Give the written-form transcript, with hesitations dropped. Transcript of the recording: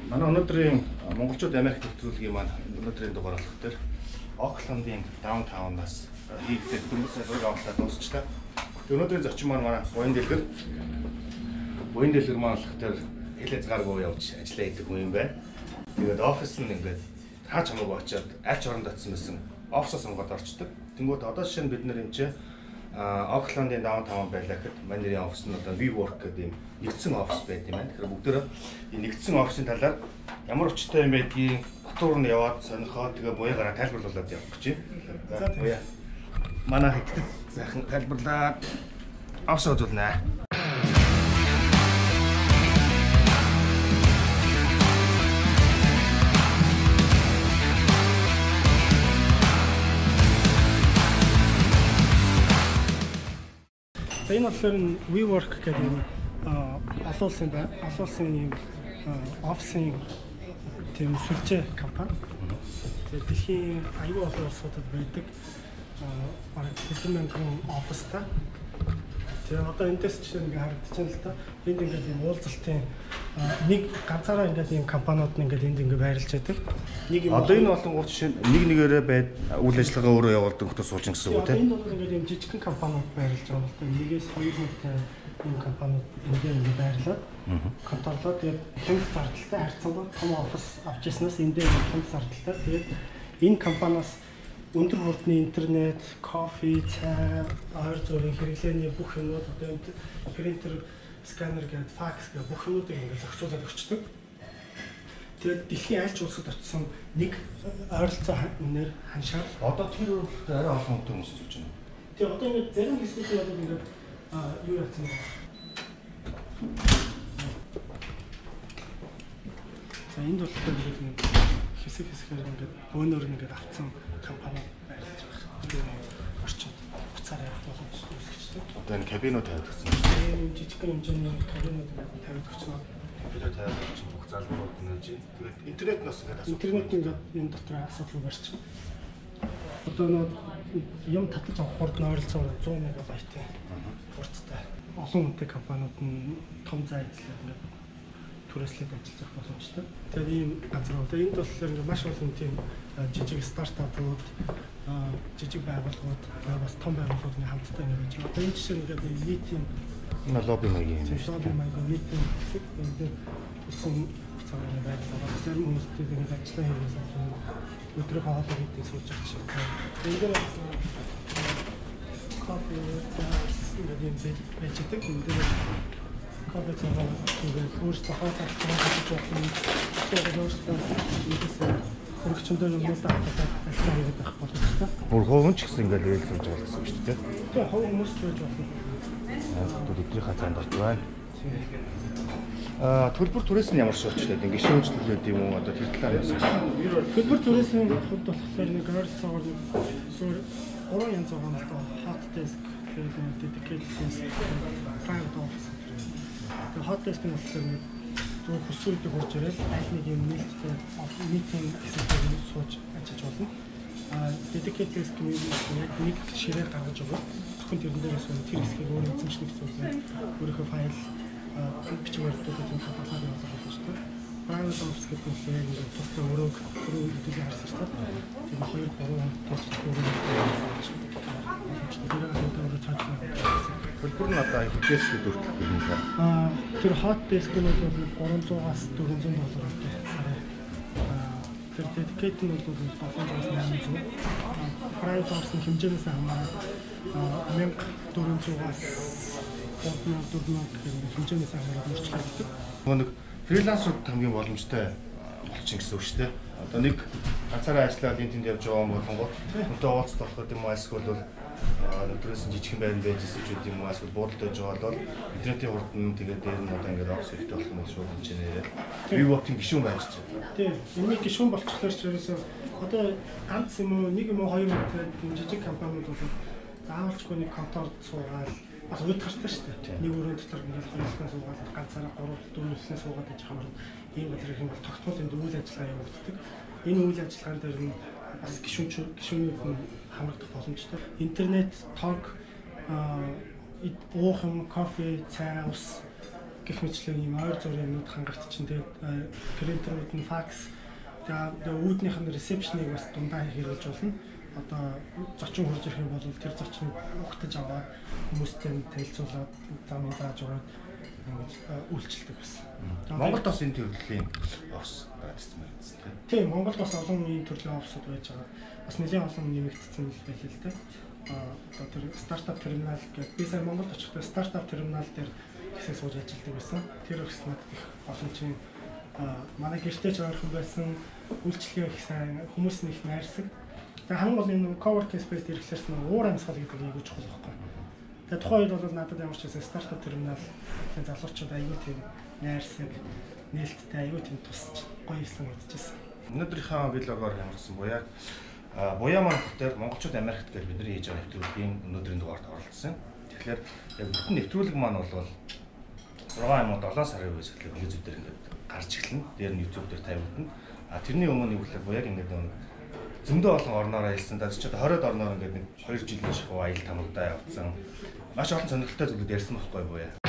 Манай өнөөдрийн монголчууд Америк нэвтрүүлгийн маань өнөөдрийн дугаар болох дээр Оклендийн даунтаунаас хийгдэх дөнгөж сарыг авалтаа дуусчлаа. Өнөөдрийн зочин маань буян дэлгэр маань болох дээр хилээ згааргүй явж ажиллаа хийдэг хүн юм байна. Тэгээд офис нь ингээд хаач хамаагүй очиад аль ч оронд очсон байсан офсоо сонгоод орчдөг. Тэнгүүд одоо жишээ нь бид нэр энэ чинь Оклендийн даунтаун байлаа гэхэд манай офис нь одоо WeWork гэдэг юм нэгдсэн офис байт юм байна. Тэгэхээр бүгдөө энэ нэгдсэн офисын талаар ямар өчтэй юм байдгийг дотор нь яваад сонирхоод тэгээ буяагараа тайлбарлуулад явах гэж байна. За буяа. Манай хэдтэй сайхан тайлбарлаад офис үзүүлнэ. Энэ болохоор WeWork гэдэг юм олон улсын юм офисын тийм сүлжээ компани. Тэгээд дэлхийн аюул олон улсуудад байдаг бараг 100000 офистай. Тэгээд одоо эндээс чинь ингээд харагдчихсан л та. Энд ингээд юм уулзалтын нэг ганцаараа ингээд юм компаниуд нь ингээд энд ингээд байрлаж байдаг. Нэг юм одоо энэ болон гол жишээ нэг нэгээрээ байд үйл ажиллагаа өөрөө явуулдаг хүмүүс сууж гисэн үг тийм. Энэ бол ингээд юм жижигхэн компаниуд байрлаж байгаа бол тэ нэгээс 200 энэ компаниуд энд байрлаад конторлоо тэгээд хэмжээ зардалтай харьцангуй том офис авч яснаас энд хэмжээ зардалтай тэгээд энэ компаниас өндөр хурдны интернет, кофе, цай, ойр зургийн хэрэглээний бүх юмнууд одоо энэ принтер, сканер гэдэг факс гэдэг бүх юмнуудыг ингээд зохицуулаад өгчдөг. Тэгээд дэлхийн аль ч улсад очсон нэг ойролцоо нэр ханшаар одоо тэр өөрөлтөд арай олон хүмүүс сууж байна. Тэгээд одоо ингээд зарим хэсгүүд бол ингээд юу яасан бэ? За энд болохоор ингээд хэсгээр ингээд өөнөр ингээд авцсан компани байрлаж байгаа. Тэгээд орчин буцаар явах боломж үүсгэжтэй. Одоо энэ кабинууд тавьдагсан. Энэ жижигхэн хэмжээний кабинууд тавьдагсан. Кабинууд тавьдагсан бүх залгуурууд нээж. Тэгээд интернет нас ингээд асуудал. Интернет ингээд энэ дотор асуудал гарч. Одоо нөө юм татаж авах хурд нь ойролцоо 100 мегабайтын хурдтай. Олон хүнтэй компаниуд нь том зай эзлээд ингээд түрээслээд ажиллаж авах боломжтой. Тэгээд ийм газар бол энд болохоор ингээд маш олон тийм жижиг стартапууд, жижиг байгууллагууд, бас том байгууллагууд хамтдаа ингээд байж байгаа. Одоо энэ жишээ ингээд нийтийн лобби маягийн юм. Лобби маягийн нийтийн ингээд усан цагааны байгууллага зарим хүмүүстэй ингээд ажиллаа хийсэн өдрөө хоолой хийдэг сууж байгаа шиг. Энд дээр кофе ингээд байж байгаа. Энд дээр кофе цаа ингээд өөрсдөө хоолой хийж байгаа юм. Тэгээд өөрсдөө ийгээс хөргөчөндөө юмудаа хатаад ажиллаа хийгээд байх боломжтой. Бүр хувь ч гэсэн ингээд ээлж сууж байгаа гэсэн үг шүү дээ. Тэгээд хувь хүмүүс байж болно. Өдрийн хацаанд орж байна. Төлбөр түрээс нь ямар шилжлээд ингэ гişүүнчлээд юм уу одоо тэр талаар яасан. Төлбөр түрээсийн хувьд болохоор нэг ойролцоогоор 3 янз байгаа л да. Hot desk гэдэг dedicated desk, private office. Тэгээд hot desk нь болохоор нэг зөв хүсэлтийг хурж ирэл аль нэг юм нээлттэй meeting гэсэн сууж ажиллаж болно. Dedicated desk нь яг нэг ширээ гаргаж өгöd. Зөвхөн тэрэн дээрээс тэр хэсгийг өөрөө эзэмшних зүйлээ өөрийнхөө файл бичгээр дуудаад юм хадгалаад явуулах боломжтой. Private office гэдэг нь яг ингээд тусдаа өөрөө хөдөлгөөн харсан шүү дээ. Тэгээд 2-3 хоногийн төлбөр нь одоо хэдээс дөрөлдөх юм байна. Тэр hot desk нь бол 300-аас 400 доллар сарай. Тэр dedicated нь бол 700-аас 800. Private office-ийн хэмжээнээс хамаарат 1400-аас 3400 гэх хэмжээнээс хамаарат өөрчлөгддөг. Нэг фрилансерууд хамгийн боломжтой болчихсон гэсэн үг шүү дээ. Одоо нэг ганцаараа ажиллаад энэ тэнд явж байгаа юм болонгууд өнтөө уулзалт болох юм уу эсвэл өдрөөс нь жижигхэн байранд байж эсвэл юм уу эсвэл буудалд байж байгаа бол интернетийн хурд нь тэгээд дээр нь одоо ингээд офис хэрэгтэй болох юм шууд хэмжээнээр WeWork-ийн гишүүн байж байгаа. Тийм. Энийг гишүүн болчихлоор ч ерөөсөө одоо ганц юм уу нэг юм уу хоёр юм жижиг компаниуд бол заавалчгүй нэг конторд суугаад бас үд гартай шүү дээ. Нэг өрөө дотор ингээд хоёулаа суугаад ганцаараа 3-4 суугаад байж хамаар ийм газар их юм бол тогтмол энэ үйл ажиллагаа явагддаг. Энэ үйл ажиллагаан дээр нь бас гишүүнүүд нь хамрагдах боломжтой. Интернет, тог, уух юм, кофе, цай, ус гэх мэтлэн ийм ойр зур юмнууд хангагдчихин. Тэгээд принтерүүд нь факс тэгээд үүднийх нь ресепшнийг бас дундаа хэрэгжүүлж болно. Одоо зочин хурж ирэх юм бол тэр зочныг ухтаж аваад хүмүүстэй танилцуулаад замын зааж өгөөд ингэж үйлчлдэг байсан. Монголд бас энэ төрлийн офс байсан байх тийм. Тийм, Монголд бас олон ийм төрлийн офсууд байж байгаа. Бас нэлээд олон нэмэгдсэн л байлээ л дээ. Одоо тэр стартап терминал гэдэг би сая Монголд очихдоо стартап терминал дээр хэсэг сууж ажилладаг байсан. Тэр их надад их олон чинь манай гэртээ ч ойрхон байсан, үйлчлэгээ их сайн, хүмүүс нь их найрсаг. Тэгээ хамгийн гол энэ coworking space ирэхлээрс нь уур амьсгал гэдэг нь аягүй чухал байхгүй. Тэгээ тухайн үед бол надад ямар ч байсан стартап терминал тэгээ залуучууд аягүй тийм найрсаг, нээлттэй аягүй тийм тусч гоё юм санагдчихсан. Өнөөдрийнхээ вилогоор ямарсан буяа буяа маань дээр монголчууд Америкт гэж бидний хийж байгаа нэвтрүүлгийн өнөөдрийн дугаарт оролцсон. Тэгэхээр яг бүтэн нэвтрүүлэг маань бол 6-7 сарын үеэс эхлээд YouTube дээр ингээд гарч эхэлнэ. Дээр нь YouTube дээр тавигдана. Тэрний өмнө юу гэхээр буяаг ингээд зөндөө олон орноороо хэлсэн. Дад ч 20-д орноор ингээд 2 жилийн шахуу аялал тамагтаа явцсан. Маш олон сонирхолтой зүйлүүд ярьсан байхгүй буяа.